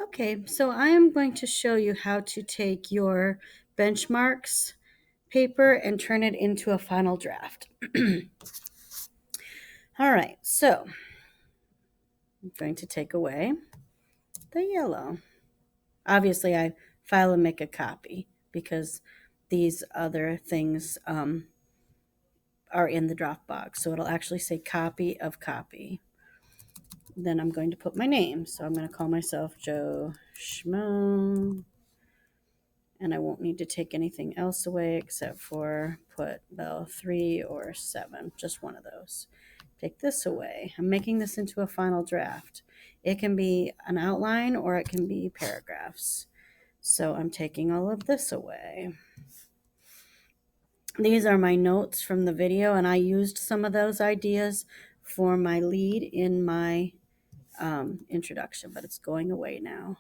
Okay, so I am going to show you how to take your benchmarks paper and turn it into a final draft. All right, so I'm going to take away the yellow. Obviously, I file and make a copy because these other things are in the Dropbox. So it'll actually say copy of copy. Then I'm going to put my name. So I'm going to call myself Joe Schmo. And I won't need to take anything else away except for put Bell 3 or 7, just one of those. Take this away. I'm making this into a final draft. It can be an outline or it can be paragraphs. So I'm taking all of this away. These are my notes from the video, and I used some of those ideas for my lead in my introduction, but it's going away now.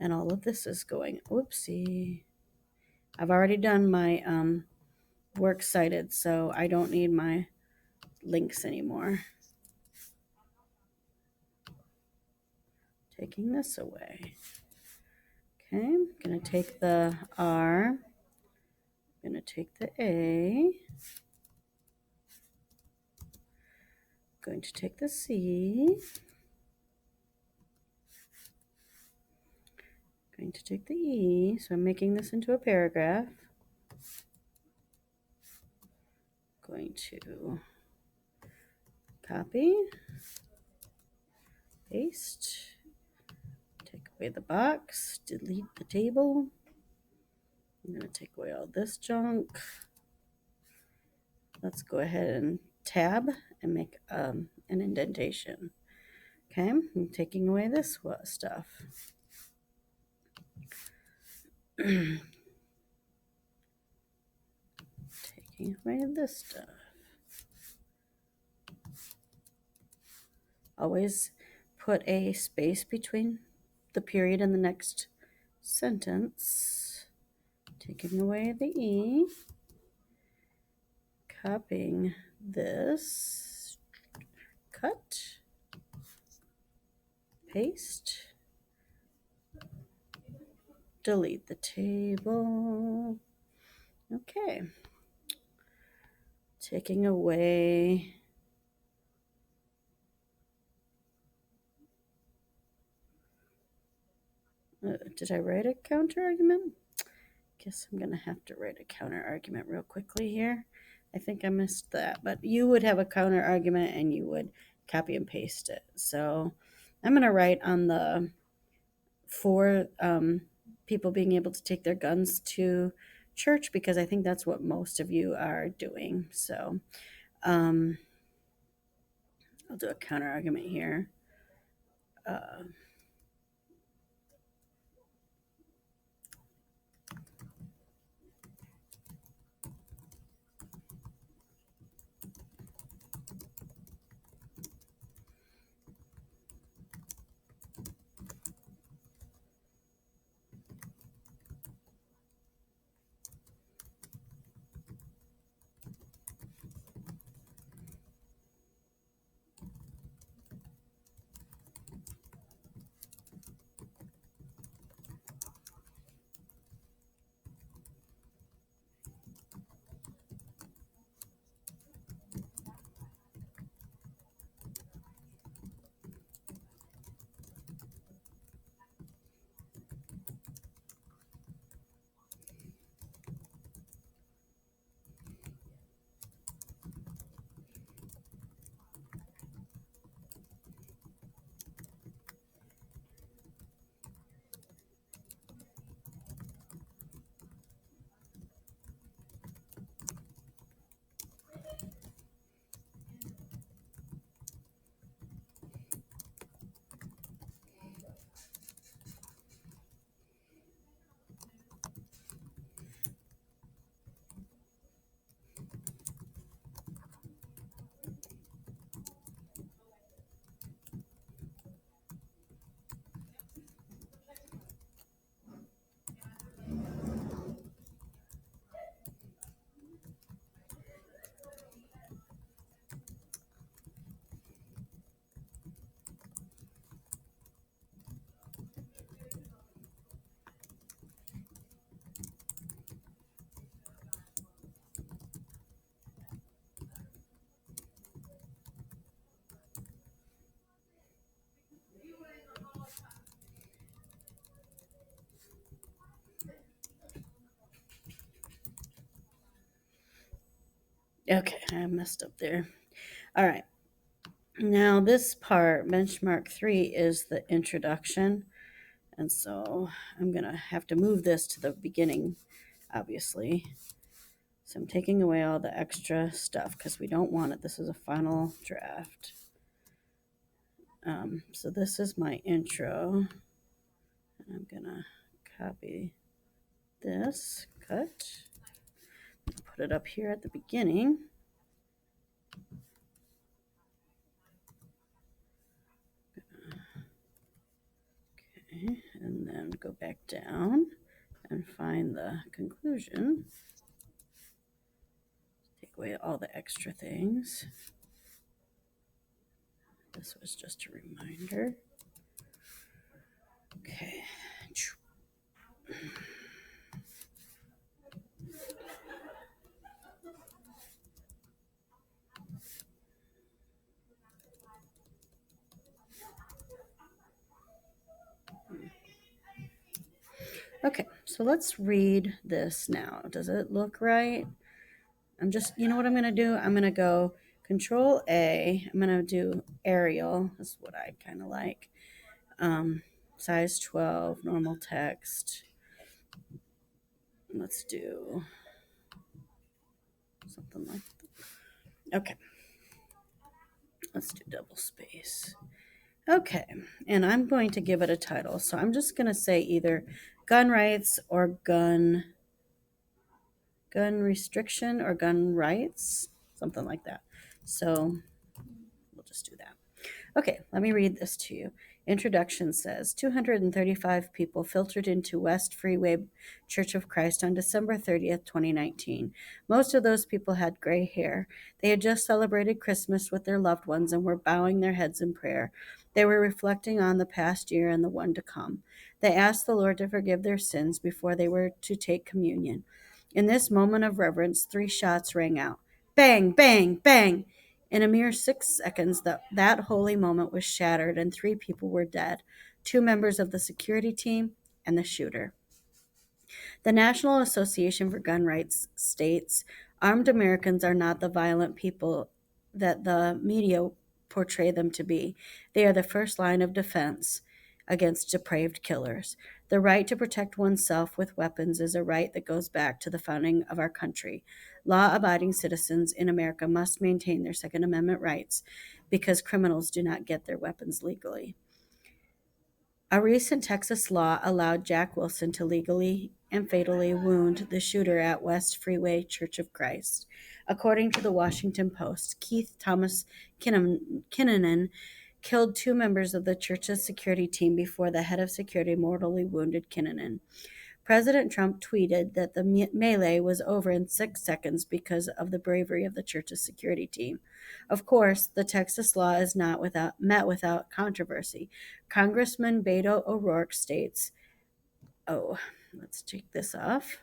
And all of this is going, whoopsie. I've already done my works cited, so I don't need my links anymore. Taking this away. Okay, I'm going to take the R. I'm going to take the A. I'm going to take the C. I'm going to take the E. So I'm making this into a paragraph. I'm going to copy, paste, take away the box, delete the table. I'm going to take away all this junk. Let's go ahead and tab and make an indentation. Okay, I'm taking away this stuff. Taking away this stuff. Always put a space between the period and the next sentence. Taking away the E. Copying this. Cut. Paste. Delete the table. Okay. Taking away did I write a counter argument? Guess I'm gonna have to write a counter argument real quickly here. I think I missed that, but you would have a counter argument and you would copy and paste it. So I'm gonna write on the for people being able to take their guns to church because I think that's what most of you are doing. So I'll do a counter argument here. Okay, I messed up there. All right. Now, this part, benchmark 3, is the introduction. And so I'm going to have to move this to the beginning, obviously. So I'm taking away all the extra stuff because we don't want it. This is a final draft. So this is my intro. And I'm going to copy this, cut, put it up here at the beginning. Okay, and then go back down and find the conclusion. Take away all the extra things. This was just a reminder. Okay. Okay, so let's read this now. Does it look right? I'm just, you know what I'm going to do? I'm going to go Control A. I'm going to do Arial. That's what I kind of like. Size 12, normal text. Let's do something like that. Okay. Let's do double space. Okay, and I'm going to give it a title. So I'm just going to say either gun rights or gun restriction or gun rights, something like that. So we'll just do that. Okay, let me read this to you. Introduction says 235 people filtered into West Freeway Church of Christ on December 30th, 2019. Most of those people had gray hair. They had just celebrated Christmas with their loved ones and were bowing their heads in prayer. They were reflecting on the past year and the one to come. They asked the Lord to forgive their sins before they were to take communion. In this moment of reverence, 3 shots rang out. Bang, bang, bang! In a mere 6 seconds, that holy moment was shattered and 3 people were dead, 2 members of the security team and the shooter. The National Association for Gun Rights states armed Americans are not the violent people that the media portray them to be. They are the first line of defense against depraved killers. The right to protect oneself with weapons is a right that goes back to the founding of our country. Law abiding citizens in America must maintain their Second Amendment rights because criminals do not get their weapons legally. A recent Texas law allowed Jack Wilson to legally and fatally wound the shooter at West Freeway Church of Christ. According to the Washington Post, Keith Thomas Kinnanen killed 2 members of the church's security team before the head of security mortally wounded Kinnanen. President Trump tweeted that the melee was over in 6 seconds because of the bravery of the church's security team. Of course, the Texas law is not met without controversy. Congressman Beto O'Rourke states, oh, let's take this off.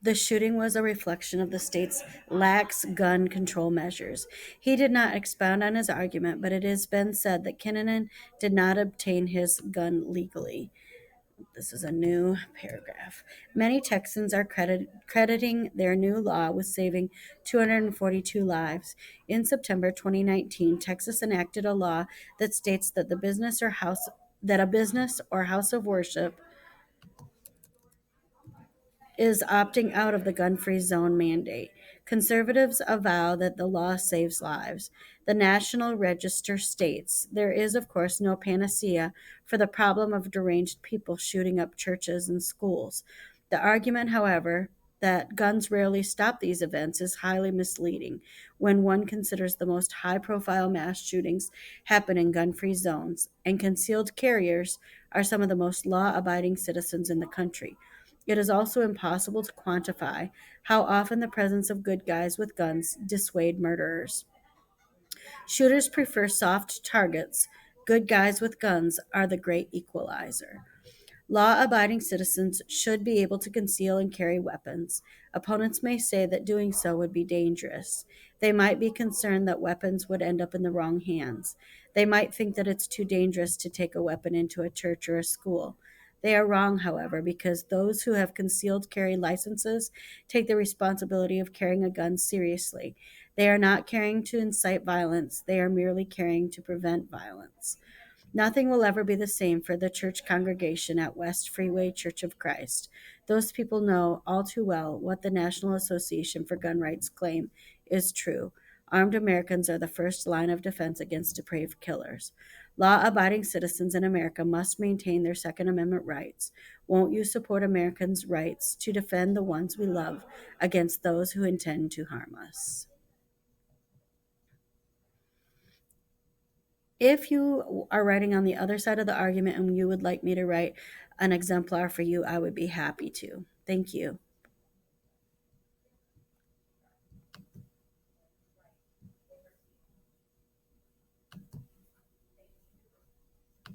The shooting was a reflection of the state's lax gun control measures. He did not expound on his argument, but it has been said that Kinnanen did not obtain his gun legally. This is a new paragraph. Many Texans are crediting their new law with saving 242 lives. In September 2019, Texas enacted a law that states that a business or house of worship is opting out of the gun-free zone mandate. Conservatives avow that the law saves lives. The National Register states there is, of course, no panacea for the problem of deranged people shooting up churches and schools. The argument, however, that guns rarely stop these events is highly misleading when one considers the most high-profile mass shootings happen in gun-free zones, and concealed carriers are some of the most law-abiding citizens in the country. It is also impossible to quantify how often the presence of good guys with guns dissuade murderers. Shooters prefer soft targets. Good guys with guns are the great equalizer. Law abiding citizens should be able to conceal and carry weapons. Opponents may say that doing so would be dangerous. They might be concerned that weapons would end up in the wrong hands. They might think that it's too dangerous to take a weapon into a church or a school. They are wrong, however, because those who have concealed carry licenses take the responsibility of carrying a gun seriously. They are not carrying to incite violence, they are merely carrying to prevent violence. Nothing will ever be the same for the church congregation at West Freeway Church of Christ. Those people know all too well what the National Association for Gun Rights claim is true. Armed Americans are the first line of defense against depraved killers. Law abiding citizens in America must maintain their Second Amendment rights. Won't you support Americans' rights to defend the ones we love against those who intend to harm us? If you are writing on the other side of the argument and you would like me to write an exemplar for you, I would be happy to. Thank you.